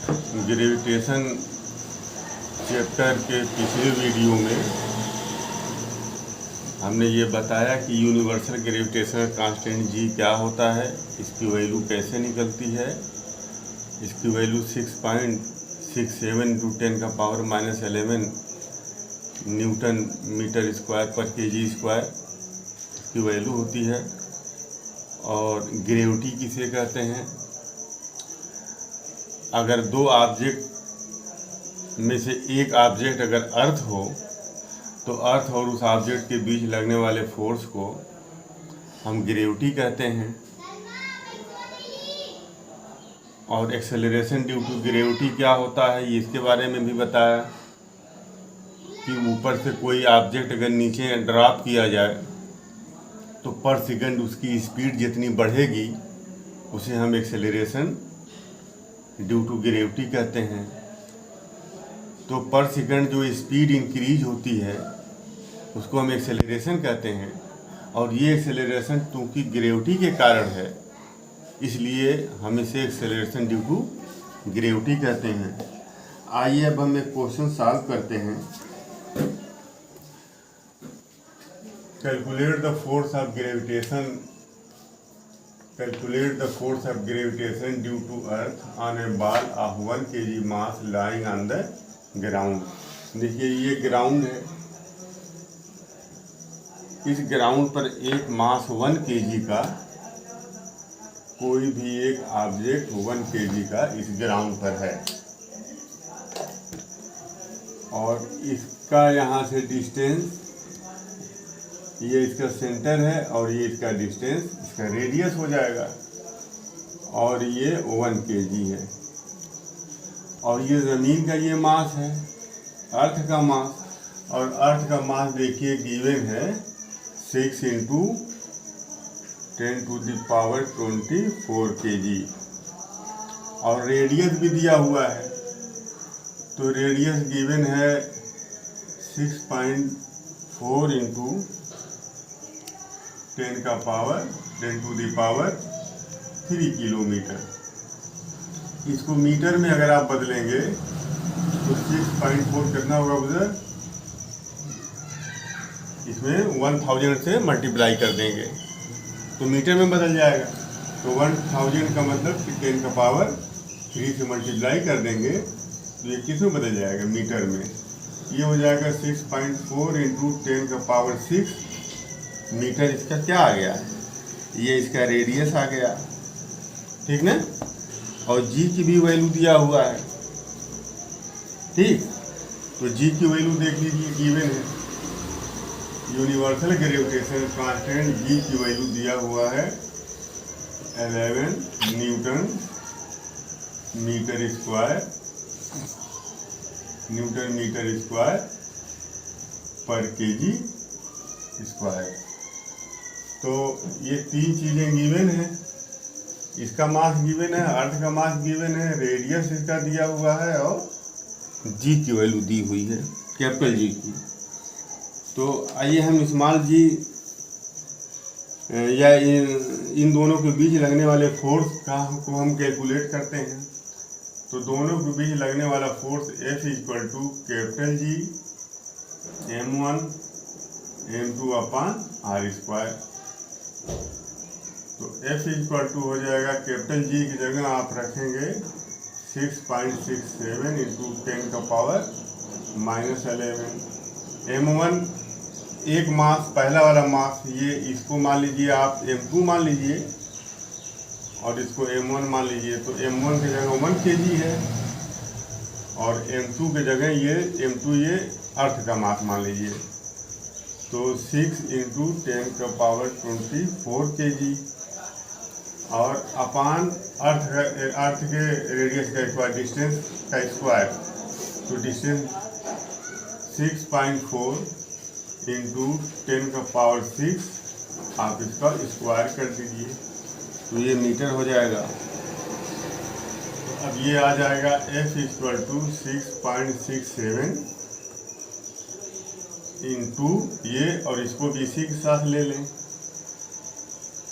Gravitation chapter के पिछले video में हमने ये बताया कि यूनिवर्सल ग्रेविटेशनल कांस्टेंट जी क्या होता है, इसकी वैल्यू कैसे निकलती है। इसकी value 6.67 into 10⁻⁻11 newton metre square पर केजी स्क्वायर की वैल्यू होती है। और ग्रेविटी किसे कहते हैं? अगर दो ऑब्जेक्ट में से एक ऑब्जेक्ट अगर अर्थ हो तो अर्थ और उस ऑब्जेक्ट के बीच लगने वाले फोर्स को हम ग्रेविटी कहते हैं। और एक्सेलरेशन ड्यू टू ग्रेविटी क्या होता है, ये इसके बारे में भी बताया कि ऊपर से कोई ऑब्जेक्ट अगर नीचे ड्रॉप किया जाए तो पर सेकंड उसकी स्पीड जितनी बढ़ेगी उसे हम एक्सेलरेशन ड्यू टू ग्रेविटी कहते हैं। तो पर सेकंड जो स्पीड इंक्रीज होती है उसको हम एक्सेलरेशन कहते हैं। और ये एक्सेलरेशन क्योंकि ग्रेविटी के कारण है इसलिए हम इसे एक्सेलरेशन ड्यू टू ग्रेविटी कहते हैं। आइए अब हम एक क्वेश्चन सॉल्व करते हैं। Calculate the force of gravitation due to earth on a ball of 1 kg mass lying on the ground. देखिए ये ग्राउंड है, इस ग्राउंड पर एक मास 1 kg का कोई भी एक ऑब्जेक्ट 1 kg का इस ग्राउंड पर है और इसका यहाँ से डिस्टेंस, ये इसका सेंटर है और ये इसका डिस्टेंस, इसका रेडियस हो जाएगा और ये 1 kg है। और ये ज़मीन का ये मास है, अर्थ का मास। और अर्थ का मास देखिए गिवन है 6 इंटू 10⁻24 kg। और रेडियस भी दिया हुआ है, तो रेडियस गिवन है 6.4 इंटू 10⁻³ किलोमीटर। इसको मीटर में अगर आप बदलेंगे तो 6.4 कितना होगा उधर, इसमें 1000 से मल्टीप्लाई कर देंगे तो मीटर में बदल जाएगा। तो 1000 का मतलब कि 10⁻³ से मल्टीप्लाई कर देंगे तो ये किस में बदल जाएगा, मीटर में। ये हो जाएगा 6.4 इंटू 10⁻6 मीटर। इसका क्या आ गया, ये इसका रेडियस आ गया, ठीक ना। और जी की भी वैल्यू दिया हुआ है, ठीक। तो जी की वैल्यू देख लीजिए गिवन है, यूनिवर्सल ग्रेविटेशन कांस्टेंट जी की वैल्यू दिया हुआ है 11 न्यूटन मीटर स्क्वायर पर केजी स्क्वायर। तो ये तीन चीज़ें गिवन है, इसका मास गिवन है, अर्थ का मास गिवन है, रेडियस इसका दिया हुआ है और जी की वैल्यू दी हुई है, कैपिटल जी की। तो आइए हम स्मॉल जी या इन दोनों के बीच लगने वाले फोर्स को हम कैलकुलेट करते हैं। तो दोनों के बीच लगने वाला force F equal to capital G m1 m2 upon r square. तो F इक्वल टू हो जाएगा, कैपिटल जी की जगह आप रखेंगे 6.67 इंटू 10⁻⁻11। m1 एक मास, पहला वाला मास, ये इसको मान लीजिए आप m2 मान लीजिए और इसको m1 मान लीजिए। तो m1 की जगह 1 kg है और m2 की जगह ये m2 ये अर्थ का मास मान लीजिए। तो 6 इंटू 10⁻24 kg और अपान अर्थ के रेडियस का स्क्वायर, डिस्टेंस का स्क्वायर। तो डिस्टेंस 6.4 इंटू 10⁻6 आप इसका स्क्वायर कर दीजिए तो ये मीटर हो जाएगा। तो अब ये आ जाएगा F इक्वल टू 6.67 इंटू ये, और इसको भी इसी के साथ ले लें,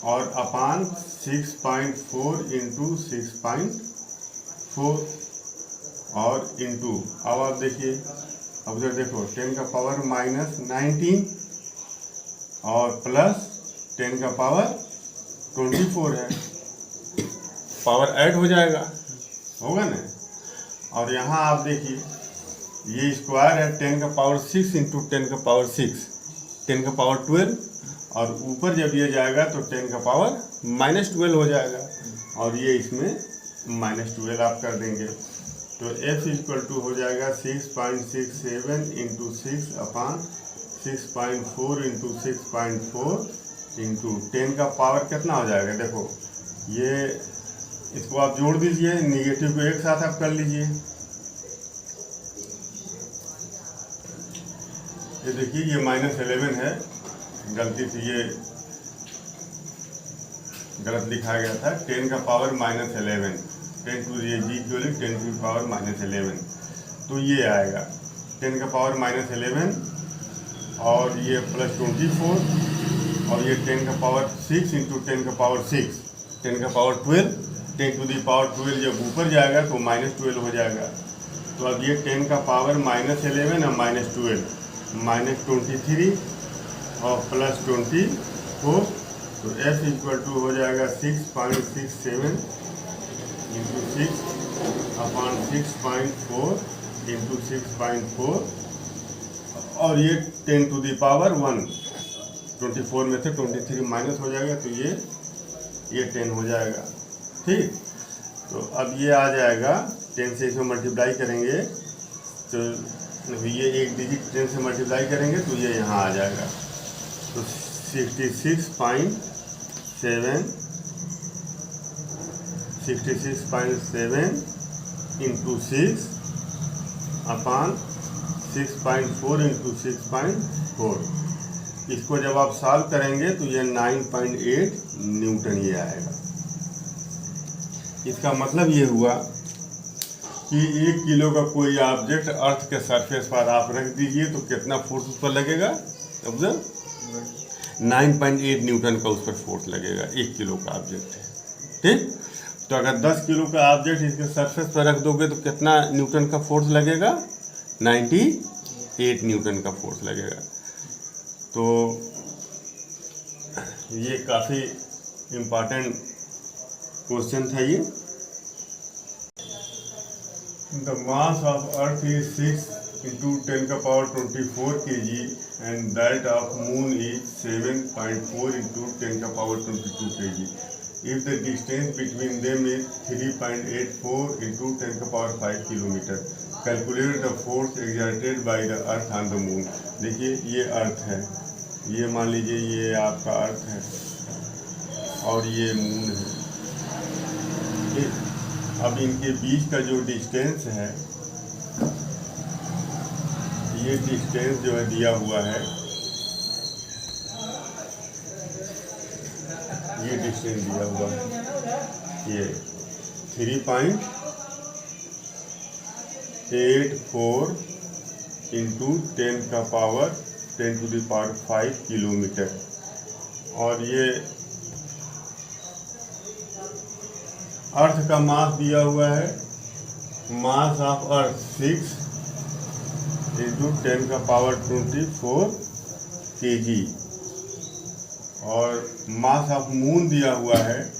और अपान 6.4 इंटू 6.4। और इंटू, अब आप देखिए, अब उधर देखो 10 का पावर माइनस 19 और प्लस 10 का पावर 24 है, पावर ऐड हो जाएगा, होगा ना। और यहाँ आप देखिए ये स्क्वायर है 10 का पावर 6 इंटू 10 का पावर 6, 10 का पावर 12, और ऊपर जब ये जाएगा तो 10 का पावर -12 हो जाएगा, और ये इसमें -12 आप कर देंगे तो f इक्वल टू हो जाएगा 6.67 इंटू 6 अपान 6.4 इंटू 6.4 इंटू 10 का पावर कितना हो जाएगा। देखो ये, इसको आप जोड़ दीजिए, निगेटिव को एक साथ आप कर लीजिए। ये देखिए ये -11 है, गलती से ये गलत लिखा गया था। 10 का पावर -11, 10 टू ये जी क्यों 10 टू पावर -11, तो ये आएगा 10 का पावर -11 और ये प्लस 24 और ये 10 का पावर 6 इंटू 10 का पावर 6, 10 का पावर 12, 10 टू दी पावर 12 जब ऊपर जाएगा तो -12 हो जाएगा। तो अब ये 10 का पावर -11 और -12, -23 और प्लस 24, तो f इक्वल टू हो जाएगा 6.67 इंटू 6 अपान 6.4 इंटू 6.4 और ये 10 टू दी पावर 1, 24 में से 23 माइनस हो जाएगा तो ये 10 हो जाएगा। ठीक, तो अब ये आ जाएगा 10 से इसमें मल्टीप्लाई करेंगे तो ये एक डिजिट 10 से मल्टीप्लाई करेंगे तो ये यहाँ आ जाएगा, तो 66.7 इंटू 6 अपान 6.4 इंटू 6.4, इसको जब आप सॉल्व करेंगे तो ये 9.8 न्यूटन ये आएगा। इसका मतलब ये हुआ कि 1 किलो का कोई ऑब्जेक्ट अर्थ के सरफेस पर आप रख दीजिए तो कितना फोर्स उस पर लगेगा, ऑब्जर्व 9.8 न्यूटन का उस पर फोर्स लगेगा 1 किलो का ऑब्जेक्ट है। ठीक, तो अगर 10 किलो का ऑब्जेक्ट इसके सरफेस पर रख दोगे तो कितना न्यूटन का फोर्स लगेगा, 98 न्यूटन का फोर्स लगेगा। तो ये काफ़ी इम्पॉर्टेंट क्वेश्चन था ये। The mass of Earth is 6 into 10 का power 24 kg and that of Moon is 7.4 into 10 का power 22 kg. If the distance between them is 3.84 into 10 का power 5 kilometre, calculate the force exerted by the Earth on the Moon. देखिए ये अर्थ है, ये मान लीजिए ये आपका अर्थ है और ये मून है। ठीक, अब इनके बीच का जो डिस्टेंस है, ये डिस्टेंस जो है दिया हुआ है, ये डिस्टेंस दिया हुआ है, ये 3.84 इंटू 10 का power 10 to the power 5 kilometre, और ये अर्थ का मास दिया हुआ है, मास ऑफ अर्थ 6 इंटू 10 का पावर 24 kg, और मास ऑफ मून दिया हुआ है,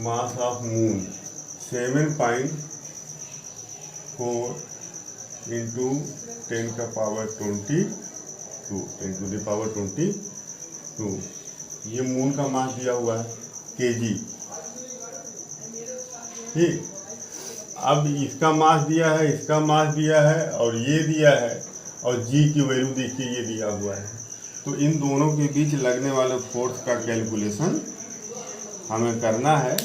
मास ऑफ मून 7.4 इंटू 10 का पावर 22, 10 टू द पावर 22, ये मून का मास दिया हुआ है kg। ठीक, अब इसका मास दिया है, इसका मास दिया है और ये दिया है, और g की वैल्यू देखिए ये दिया हुआ है, तो इन दोनों के बीच लगने वाले फोर्स का कैलकुलेशन हमें करना है,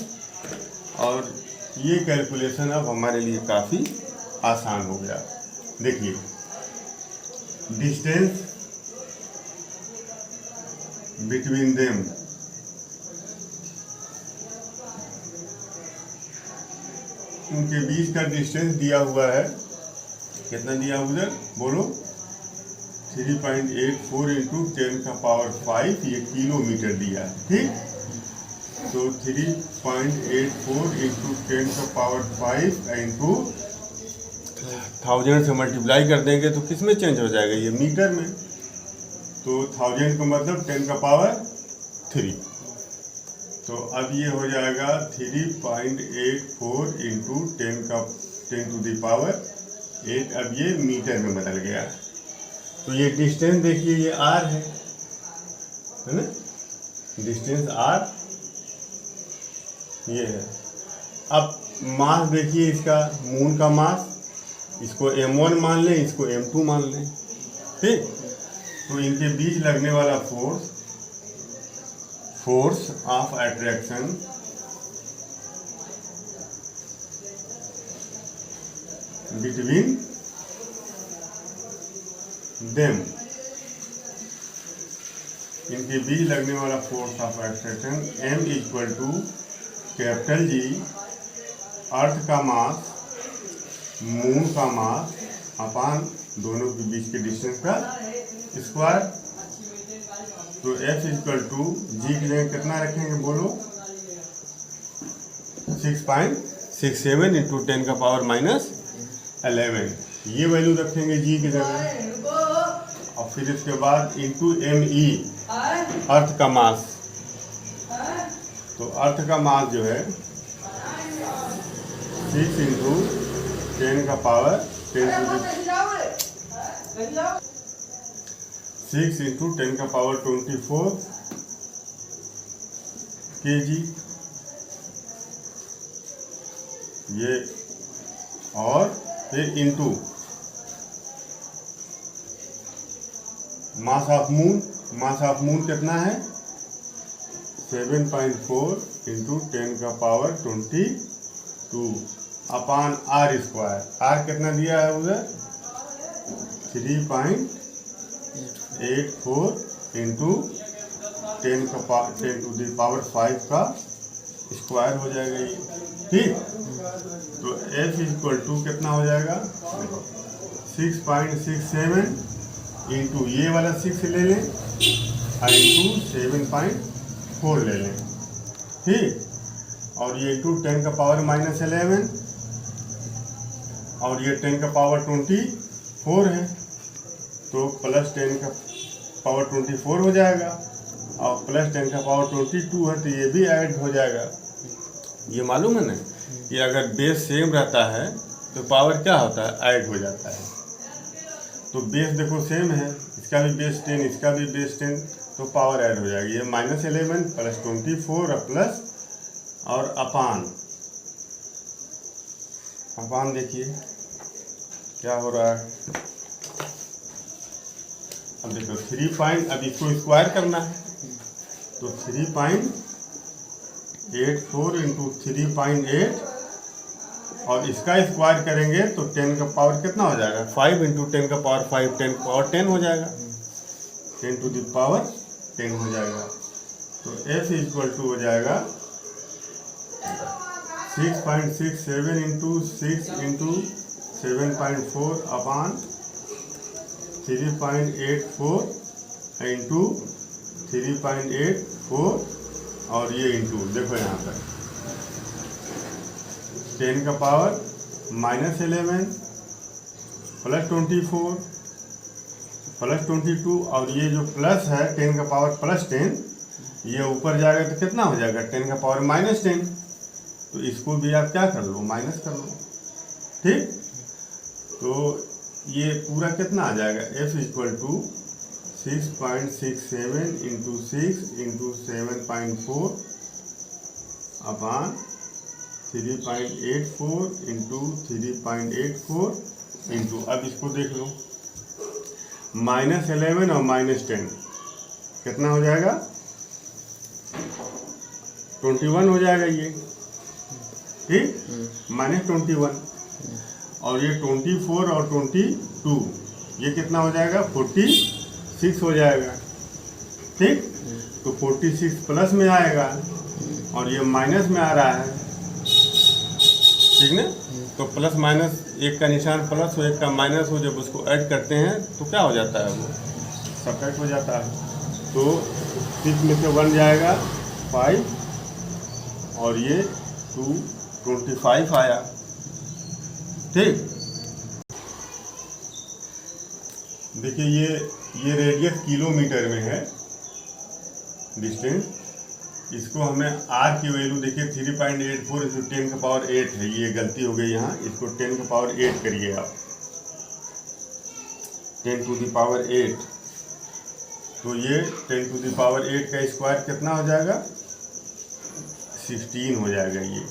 और ये कैलकुलेशन अब हमारे लिए काफ़ी आसान हो गया। देखिए डिस्टेंस बिटवीन देम, उनके बीच का डिस्टेंस दिया हुआ है, कितना दिया उधर बोलो, 3.84 इंटू 10 का पावर 5, ये किलोमीटर दिया है। ठीक, तो तो 3.84 इंटू 10⁵ इंटू 1000 से मल्टीप्लाई कर देंगे तो किस में चेंज हो जाएगा, ये मीटर में। तो 1000 का मतलब 10⁻3। तो अब ये हो जाएगा 3.84 इंटू 10⁸। अब ये मीटर में बदल गया। तो ये डिस्टेंस देखिए, ये r है ना, डिस्टेंस r ये है। अब मास देखिए इसका, मून का मास, इसको m1 मान लें, इसको m2 मान लें, ठीक। तो इनके बीच लगने वाला force of attraction between them, इनके बीच लगने वाला force of attraction m equal to capital G, earth का मास, मून का मास अपान दोनों के बीच के डिस्टेंस का स्क्वायर। तो F इक्वल टू G के लिए कितना रखेंगे बोलो, 6.67 इंटू 10⁻11। ये वैल्यू रखेंगे G की जगह, और फिर इसके बाद इंटू ME, अर्थ का मास। तो अर्थ का मास जो है 6 इंटू 10⁻10⁻24 kg, ये, और फिर into mass of moon. Mass of moon कितना है, 7.4 इंटू 10⁻22 अपान r स्क्वायर। r कितना दिया है उधर, 3.84 इंटू 10⁵ का स्क्वायर हो जाएगा ये, ठीक। तो F इक्वल टू कितना हो जाएगा, 6.67 इंटू ये वाला 6 ले लें, इंटू 7.4 ले लें, ठीक। और ये इंटू 10⁻11, और ये 10⁻24 है, तो प्लस 10⁻24 हो जाएगा, और प्लस 10⁻22 है, तो ये भी ऐड हो जाएगा। ये मालूम है ना कि अगर बेस सेम रहता है तो पावर क्या होता है, ऐड हो जाता है। तो बेस देखो सेम है, इसका भी बेस 10, इसका भी बेस 10, तो पावर ऐड हो जाएगी। ये -11 प्लस 24 और प्लस और अपान देखिए क्या हो रहा है। अब देखो 3 अब इसको स्क्वायर करना है, तो 3.84 इंटू 3.8, और इसका स्क्वायर करेंगे तो 10 का पावर कितना हो जाएगा, 5 इंटू 10⁻5, 10 हो जाएगा, 10 हो जाएगा। तो F इक्वल टू हो जाएगा 6.67 इंटू 6 इंटू 7.4 अपान 3.84 इंटू 3.84, और ये इंटू देखो यहाँ पर 10 का पावर -11 प्लस 24 प्लस 22, और ये जो प्लस है 10 का पावर प्लस 10, ये ऊपर जाएगा तो कितना हो जाएगा, 10 का पावर -10। तो इसको भी आप क्या कर लो, माइनस कर लो, ठीक। तो ये पूरा कितना आ जाएगा, F equal to 6.67 into 6 into 7.4 upon 3.84 into 3.84 into, अब इसको देख लो, -11 और -10 कितना हो जाएगा, 21 हो जाएगा ये, ठीक, -21, और ये 24 और 22, ये कितना हो जाएगा, 46 हो जाएगा, ठीक। तो 46 प्लस में आएगा, और ये माइनस में आ रहा है, ठीक ना। तो प्लस माइनस, एक का निशान प्लस हो, एक का माइनस हो, जब उसको ऐड करते हैं तो क्या हो जाता है, वो सब्ट्रैक्ट हो जाता है। तो 6 में से 1 जाएगा 5, और ये 225 आया। ठीक, देखिए ये रेडियस किलोमीटर में है डिस्टेंस। इसको हमें आर की वैल्यू देखिए 3.84 इंटू 10 का पावर 8 है। ये गलती हो गई यहाँ, इसको 10 का पावर 8 करिए आप, 10 टू द पावर 8। तो ये 10 टू द पावर 8 का स्क्वायर कितना हो जाएगा, 16 हो जाएगा। ये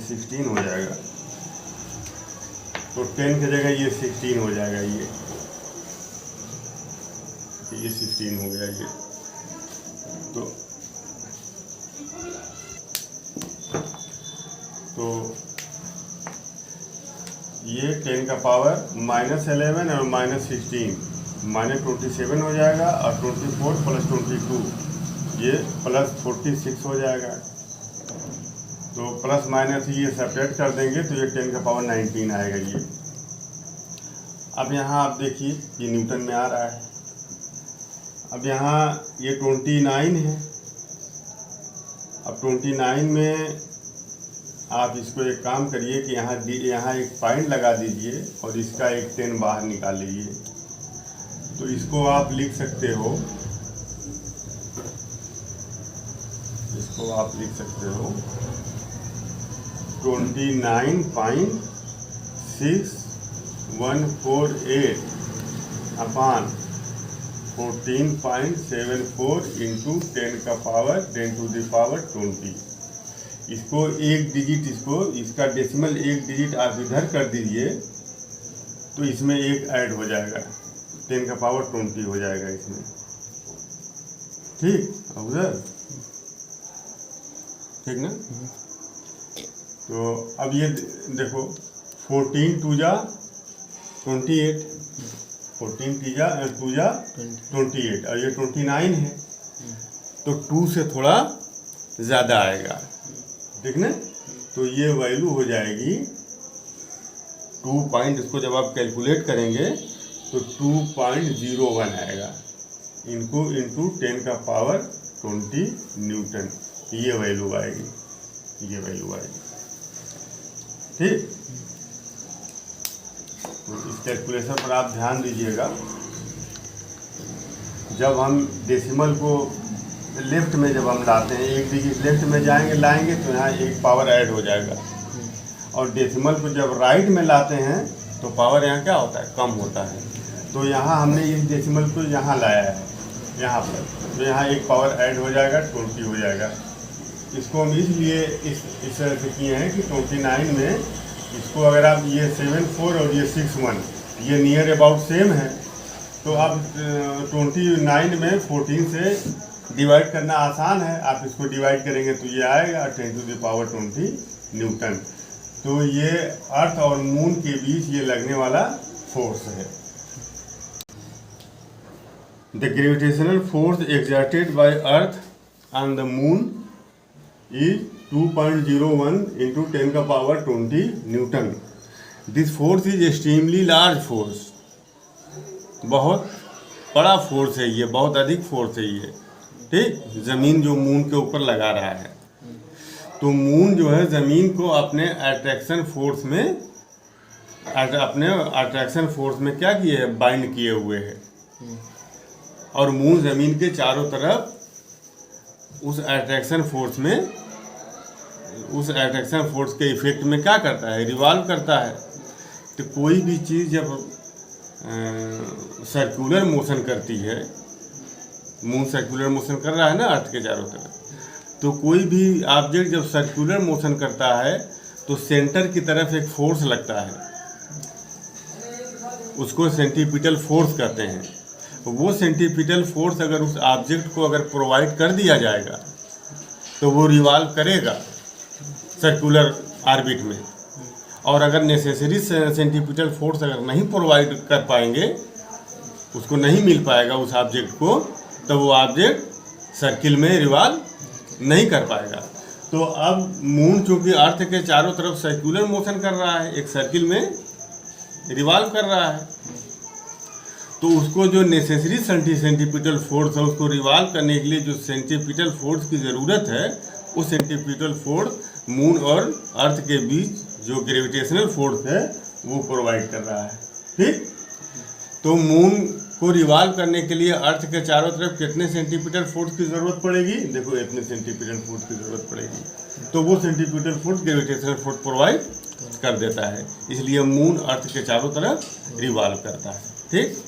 16 हो जाएगा। तो 10 की जगह ये 16 हो जाएगा। ये 16 हो गया। ये तो ये 10 का पावर -11 और -16 -27 हो जाएगा, और 24 + 22 ये +46 हो जाएगा। तो प्लस माइनस ये सेपरेट कर देंगे तो ये 10 का पावर 19 आएगा। ये अब यहाँ आप देखिए ये न्यूटन में आ रहा है। अब यहाँ ये 29 है। अब 29 में आप इसको एक काम करिए कि यहाँ एक पॉइंट लगा दीजिए और इसका एक 10 बाहर निकाल लीजिए। तो इसको आप लिख सकते हो, 29.6148 अपान 14.74 इंटू 10 का पावर 10 टू द पावर 20। इसको एक डिजिट, इसका डेसिमल एक डिजिट आप इधर कर दीजिए तो इसमें एक ऐड हो जाएगा, 10 का पावर 20 हो जाएगा इसमें। ठीक, उधर ठीक ना। तो अब ये देखो 14 2 जा 28, 14 2 जा 28 और ये 29 है तो 2 से थोड़ा ज़्यादा आएगा। ठीक ना। तो ये वैल्यू हो जाएगी 2 पॉइंट, इसको जब आप कैलकुलेट करेंगे तो 2.01 आएगा इंटू 10 का पावर 20 न्यूटन। ये वैल्यू आएगी। ठीक, तो इस कैलकुलेशन पर आप ध्यान दीजिएगा। जब हम डेसिमल को लेफ्ट में जब हम लाते हैं, एक डिजिट लेफ्ट में लाएंगे तो यहाँ एक पावर ऐड हो जाएगा, और डेसिमल को जब राइट में लाते हैं तो पावर यहाँ क्या होता है, कम होता है। तो यहाँ हमने इस डेसिमल को यहाँ लाया है, यहाँ पर, तो यहाँ एक पावर ऐड हो जाएगा, 20 हो जाएगा। इसको हम इसलिए इस तरह से किए हैं कि 29 में इसको अगर आप ये 74 और ये 61 ये नियर अबाउट सेम है, तो आप 29 में 14 से डिवाइड करना आसान है। आप इसको डिवाइड करेंगे तो ये आएगा 10 टू द पावर 20 न्यूटन। तो ये अर्थ और मून के बीच ये लगने वाला फोर्स है। The gravitational force exerted by earth on the moon is 2.01 into 10 का power 20 Newton. This force is extremely large force, बहुत बड़ा फोर्स है ये, बहुत अधिक फोर्स है ये। ठीक, ज़मीन जो मून के ऊपर लगा रहा है, तो मून जो है ज़मीन को अपने अट्रैक्शन फोर्स में क्या किए है, बाइंड किए हुए है। और मून ज़मीन के चारों तरफ उस अट्रैक्शन फोर्स के इफेक्ट में क्या करता है, रिवॉल्व करता है। तो कोई भी चीज़ जब सर्कुलर मोशन करती है, मून सर्कुलर मोशन कर रहा है ना अर्थ के चारों तरफ, तो कोई भी ऑब्जेक्ट जब सर्कुलर मोशन करता है तो सेंटर की तरफ एक फोर्स लगता है, उसको सेंट्रीपिटल फोर्स कहते हैं। वो सेंट्रीपिटल फोर्स अगर उस ऑब्जेक्ट को अगर प्रोवाइड कर दिया जाएगा तो वो रिवॉल्व करेगा सर्कुलर ऑर्बिट में। और अगर नेसेसरी सेंट्रीपिटल फोर्स अगर नहीं प्रोवाइड कर पाएंगे, उसको नहीं मिल पाएगा उस ऑब्जेक्ट को, तो वो ऑब्जेक्ट सर्किल में रिवॉल्व नहीं कर पाएगा। तो अब मून चूँकि अर्थ के चारों तरफ सर्कुलर मोशन कर रहा है, एक सर्किल में रिवॉल्व कर रहा है, तो उसको जो नेसेसरी सेंटीपिटल फोर्स है उसको रिवॉल्व करने के लिए जो सेंटीपिटल फोर्स की ज़रूरत है, उस सेंटीपिटल फोर्स मून और अर्थ के बीच जो ग्रेविटेशनल फोर्स है वो प्रोवाइड कर रहा है। ठीक, तो मून को रिवॉल्व करने के लिए अर्थ के चारों तरफ कितने सेंटीपिटल फोर्स की ज़रूरत पड़ेगी? देखो इतने सेंटीपिटल फोर्स की ज़रूरत पड़ेगी, तो वो centripetal force gravitational force provide कर देता है, इसलिए मून अर्थ के चारों तरफ रिवॉल्व करता है। ठीक।